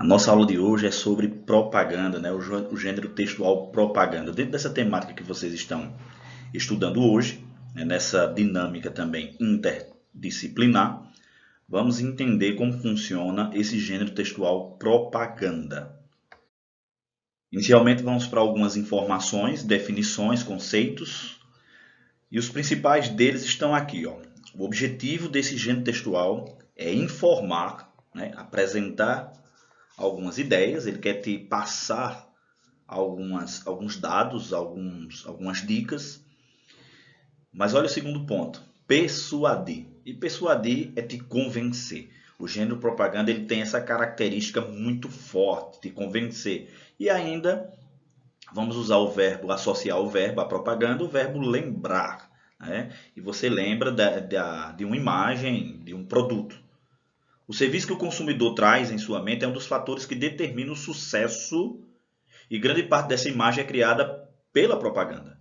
A nossa aula de hoje é sobre propaganda, né? O gênero textual propaganda. Dentro dessa temática que vocês estão estudando hoje, né, nessa dinâmica também interdisciplinar, vamos entender como funciona esse gênero textual propaganda. Inicialmente vamos para algumas informações, definições, conceitos, e os principais deles estão aqui, ó. O objetivo desse gênero textual é informar, né, apresentar algumas ideias, ele quer te passar alguns dados, algumas dicas. Mas olha o segundo ponto, persuadir. E persuadir é te convencer. O gênero propaganda ele tem essa característica muito forte, te convencer. E ainda, vamos usar o verbo, associar o verbo à propaganda, o verbo lembrar. Né? E você lembra de uma imagem, de um produto. O serviço que o consumidor traz em sua mente é um dos fatores que determina o sucesso, e grande parte dessa imagem é criada pela propaganda,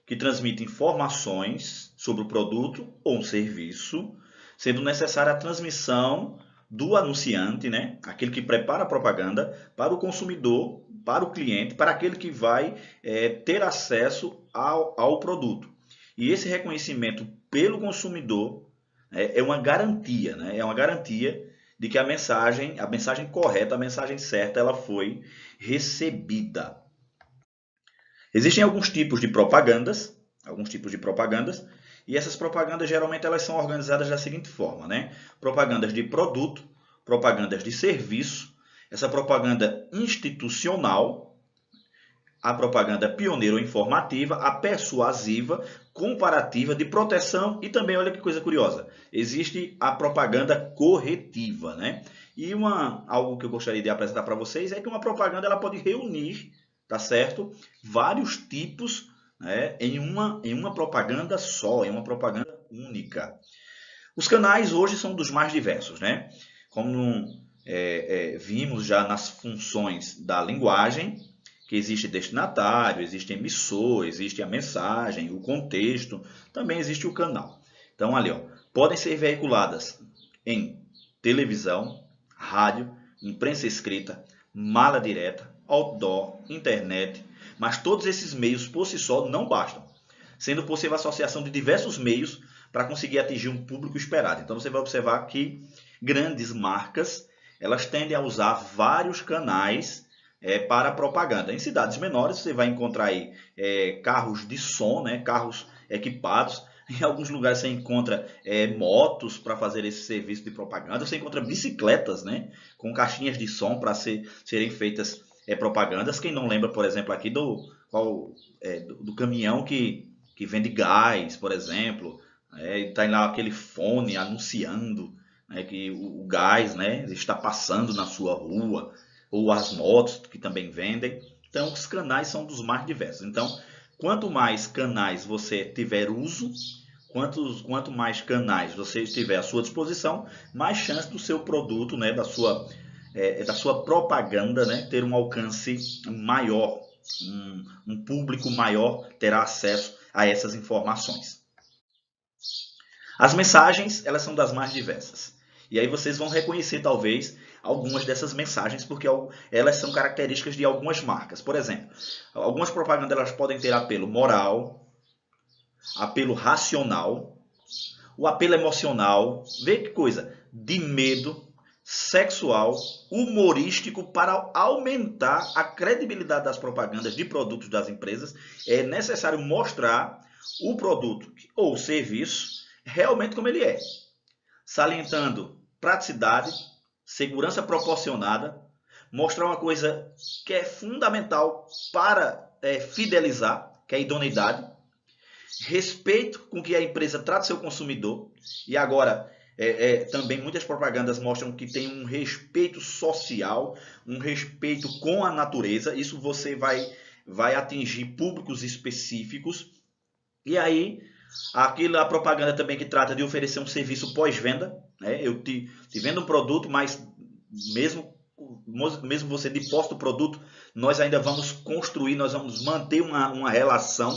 que transmite informações sobre o produto ou um serviço, sendo necessária a transmissão do anunciante, né, aquele que prepara a propaganda, para o consumidor, para o cliente, para aquele que vai ter acesso ao produto. E esse reconhecimento pelo consumidor é uma garantia, né? É uma garantia de que a mensagem correta, a mensagem certa, ela foi recebida. Existem alguns tipos de propagandas, e essas propagandas geralmente elas são organizadas da seguinte forma, né? Propagandas de produto, propagandas de serviço, essa propaganda institucional, a propaganda pioneira ou informativa, a persuasiva, comparativa, de proteção e também, olha que coisa curiosa, existe a propaganda corretiva, né? E algo que eu gostaria de apresentar para vocês é que uma propaganda ela pode reunir, tá certo? Vários tipos, né, em uma propaganda só, em uma propaganda única. Os canais hoje são dos mais diversos, né? Como vimos já nas funções da linguagem, que existe destinatário, existe emissor, existe a mensagem, o contexto, também existe o canal. Então, ali, ó, podem ser veiculadas em televisão, rádio, imprensa escrita, mala direta, outdoor, internet, mas todos esses meios por si só não bastam, sendo possível a associação de diversos meios para conseguir atingir um público esperado. Então você vai observar que grandes marcas elas tendem a usar vários canais para propaganda. Em cidades menores você vai encontrar aí carros de som, né, carros equipados. Em alguns lugares você encontra motos para fazer esse serviço de propaganda. Você encontra bicicletas, né, com caixinhas de som para serem feitas propagandas. Quem não lembra, por exemplo, aqui do caminhão que vende gás, por exemplo, e tá lá aquele fone anunciando, né, que o gás, né, está passando na sua rua, ou as motos que também vendem. Então, os canais são dos mais diversos. Então, quanto mais canais você tiver uso, quanto mais canais você tiver à sua disposição, mais chance do seu produto, né, da sua propaganda, né, ter um alcance maior, um público maior terá acesso a essas informações. As mensagens, elas são das mais diversas. E aí vocês vão reconhecer, talvez, algumas dessas mensagens, porque elas são características de algumas marcas. Por exemplo, algumas propagandas elas podem ter apelo moral, apelo racional, o apelo emocional, vê que coisa, de medo, sexual, humorístico, para aumentar a credibilidade das propagandas de produtos das empresas. É necessário mostrar o produto ou o serviço realmente como ele é, salientando praticidade, segurança proporcionada, mostrar uma coisa que é fundamental para fidelizar, que é a idoneidade, respeito com que a empresa trata seu consumidor. E agora, também muitas propagandas mostram que tem um respeito social, um respeito com a natureza. Isso você vai atingir públicos específicos. E aí, a propaganda também que trata de oferecer um serviço pós-venda. Né? Eu te vendo um produto, mas mesmo você de posse do produto, nós ainda vamos construir, nós vamos manter uma relação,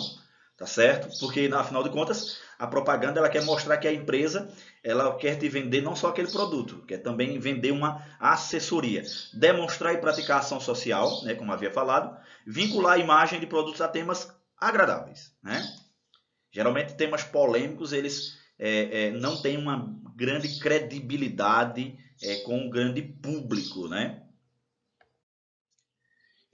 tá certo? Porque, afinal de contas, a propaganda ela quer mostrar que a empresa ela quer te vender não só aquele produto, quer também vender uma assessoria. Demonstrar e praticar ação social, né, como havia falado, vincular a imagem de produtos a temas agradáveis, né? Geralmente temas polêmicos, eles não têm uma grande credibilidade com um grande público, né?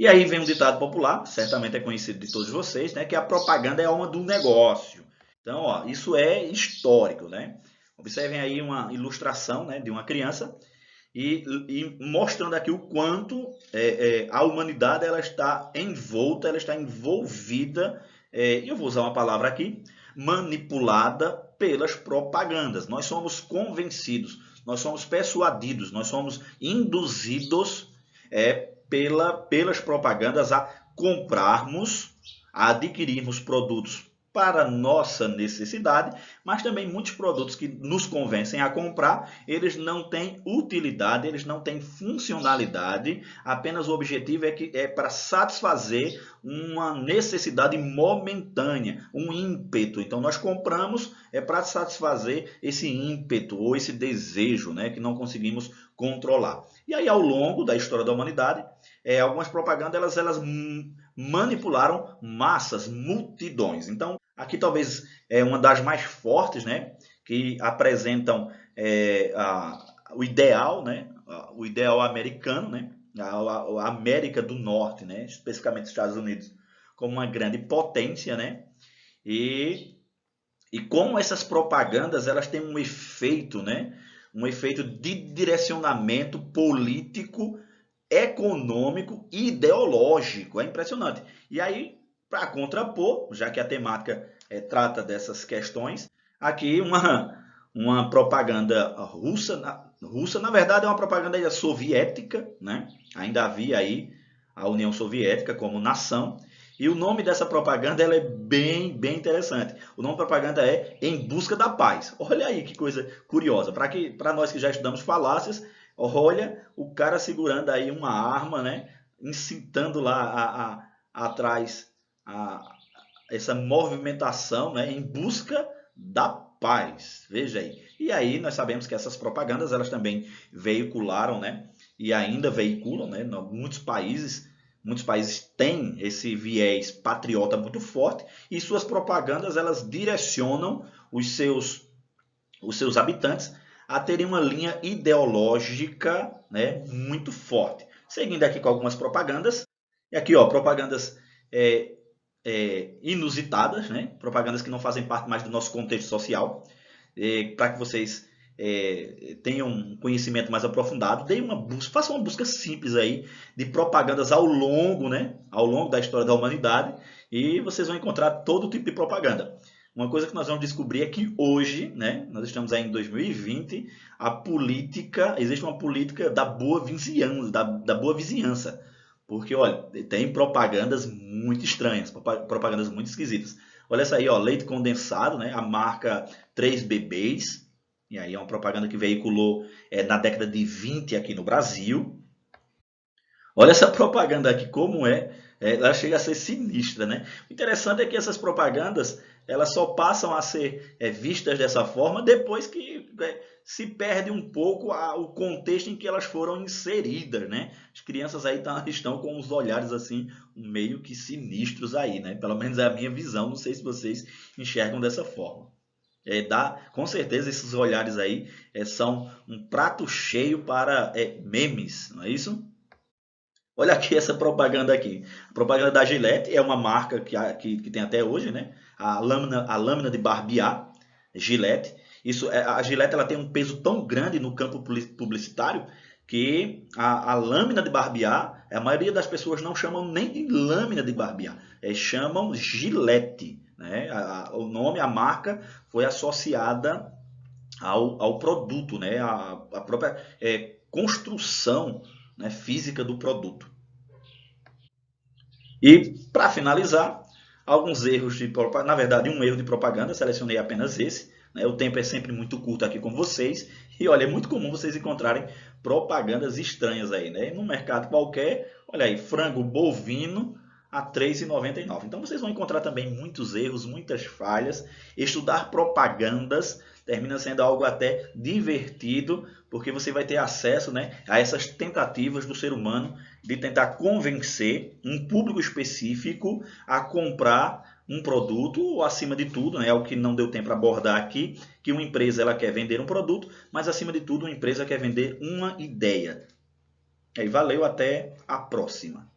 E aí vem um ditado popular, certamente é conhecido de todos vocês, né? Que a propaganda é a alma do negócio. Então, ó, isso é histórico, né? Observem aí uma ilustração, né, de uma criança e mostrando aqui o quanto a humanidade ela está envolta, ela está envolvida, e eu vou usar uma palavra aqui, manipulada pelas propagandas. Nós somos convencidos, nós somos persuadidos, nós somos induzidos pelas propagandas a comprarmos, a adquirirmos produtos para nossa necessidade, mas também muitos produtos que nos convencem a comprar, eles não têm utilidade, eles não têm funcionalidade, apenas o objetivo é para satisfazer uma necessidade momentânea, um ímpeto. Então nós compramos para satisfazer esse ímpeto ou esse desejo, né, que não conseguimos controlar. E aí ao longo da história da humanidade, algumas propagandas elas manipularam massas, multidões. Então aqui talvez é uma das mais fortes, né, que apresentam o ideal, né, o ideal americano, né, a América do Norte, né, especificamente os Estados Unidos, como uma grande potência, né, e como essas propagandas elas têm um efeito, né, um efeito de direcionamento político, econômico e ideológico. É impressionante. E aí, para contrapor, já que a temática trata dessas questões, aqui uma propaganda russa, na verdade é uma propaganda soviética, né? Ainda havia aí a União Soviética como nação, e o nome dessa propaganda ela é bem interessante. O nome da propaganda é Em Busca da Paz. Olha aí que coisa curiosa. Para nós que já estudamos falácias, olha o cara segurando aí uma arma, né? Incitando lá atrás essa movimentação, né? Em busca da paz. Veja aí. E aí nós sabemos que essas propagandas elas também veicularam, né? E ainda veiculam, né? Muitos países têm esse viés patriota muito forte e suas propagandas elas direcionam os seus habitantes a terem uma linha ideológica, né, muito forte. Seguindo aqui com algumas propagandas, e aqui ó, propagandas inusitadas, né, propagandas que não fazem parte mais do nosso contexto social, para que vocês tenham um conhecimento mais aprofundado, façam uma busca simples aí de propagandas né, ao longo da história da humanidade e vocês vão encontrar todo tipo de propaganda. Uma coisa que nós vamos descobrir é que hoje, né, nós estamos aí em 2020, existe uma política da boa vizinhança, da boa vizinhança. Porque, olha, tem propagandas muito estranhas, propagandas muito esquisitas. Olha essa aí, ó, leite condensado, né, a marca 3 Bebês. E aí é uma propaganda que veiculou na década de 20 aqui no Brasil. Olha essa propaganda aqui, como ela chega a ser sinistra, né? O interessante é que essas propagandas, elas só passam a ser vistas dessa forma depois que se perde um pouco o contexto em que elas foram inseridas, né? As crianças aí estão com os olhares assim, meio que sinistros aí, né? Pelo menos é a minha visão, não sei se vocês enxergam dessa forma. Com certeza esses olhares aí são um prato cheio para memes, não é isso? Olha aqui essa propaganda aqui. A propaganda da Gillette é uma marca que tem até hoje, né? A lâmina de barbear, Gillette. A Gillette ela tem um peso tão grande no campo publicitário que a lâmina de barbear, a maioria das pessoas não chamam nem de lâmina de barbear, chamam Gillette. Né? O nome, a marca, foi associada ao produto, né? A própria construção, né, física do produto. E, para finalizar, alguns erros de propaganda, na verdade, um erro de propaganda, selecionei apenas esse. Né? O tempo é sempre muito curto aqui com vocês. E olha, é muito comum vocês encontrarem propagandas estranhas aí, né? No mercado qualquer, olha aí, frango bovino a R$ 3,99. Então vocês vão encontrar também muitos erros, muitas falhas. Estudar propagandas termina sendo algo até divertido, porque você vai ter acesso, né, a essas tentativas do ser humano de tentar convencer um público específico a comprar um produto, ou acima de tudo, né, é o que não deu tempo para abordar aqui, que uma empresa ela quer vender um produto, mas acima de tudo uma empresa quer vender uma ideia. E aí, valeu, até a próxima.